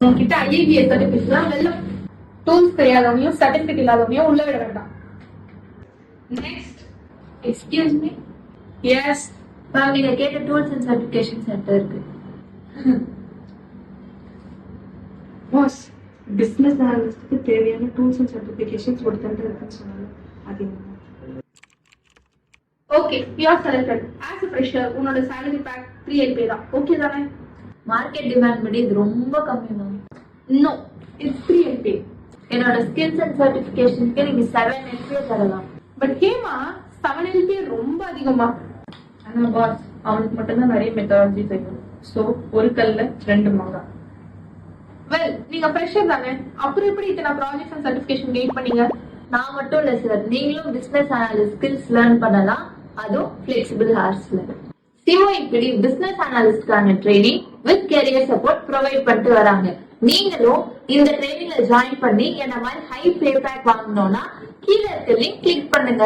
உங்ககிட்ட IIBS certificate வெளில tools தெரியாதவங்களையும் சர்டிபிகேட் இல்லாதவங்களையும் உள்ள விட வேண்டாம். Next. Excuse me yes ma'am, நீங்க கேட்ட டூல்ஸ் அண்ட் சர்டிபிகேஷன் சென்டர் இருக்கு. பாஸ், பிசினஸ் அனலிஸ்டுக்கு தேவையான டூல்ஸ் அண்ட் சர்டிபிகேஷன்ஸ் ஒரு சென்டர் இருக்குன்னு சொன்னாங்க. அது என்ன? Okay, you are selected. As a fresher உன்னோட salary pack 3 LPA தான். ஓகே தானே? மார்க்கெட் டிமாண்ட் படி இது ரொம்ப கம்மி மேம். No, it's 3 LPA. என்னோட ஸ்கில்ஸ் அண்ட் சர்டிபிகேஷனுக்கு நீங்க 7 LPA தரலாம். பட் ஹேமா 7 LPA ரொம்ப அதிகமா. ஆனா பாஸ், அவனுக்கு மட்டும்தான் நிறைய மெத்தடாலஜி தெரியும். ஸோ ஒரு கல்ல 2 மாங்கா. வெல், நீங்க ஃப்ரெஷர் தானே, அப்புறம் எப்படி இத்தனை ப்ராஜெக்ட்ஸ் அண்ட் சர்டிபிகேஷன் கெயின் பண்ணீங்க? நான் மட்டும் இல்ல சார், நீங்களும் பிசினஸ் அனாலிஸ்ட் ஸ்கில்ஸ் லேர்ன் பண்ணலாம், அதுவும் ஃபிளெக்சிபிள் ஹார்ஸ்ல. சிஓஇபிடி பிசினஸ் அனாலிஸ்ட்கான training with career support provide பண்ணிட்டு வராங்க. நீங்களும் இந்த ட்ரைனிங்ல ஜாயின் பண்ணி என்ன மாதிரி ஹை பே பேக் வாங்கணும்னா கீழே இருக்க லிங்க் கிளிக் பண்ணுங்க.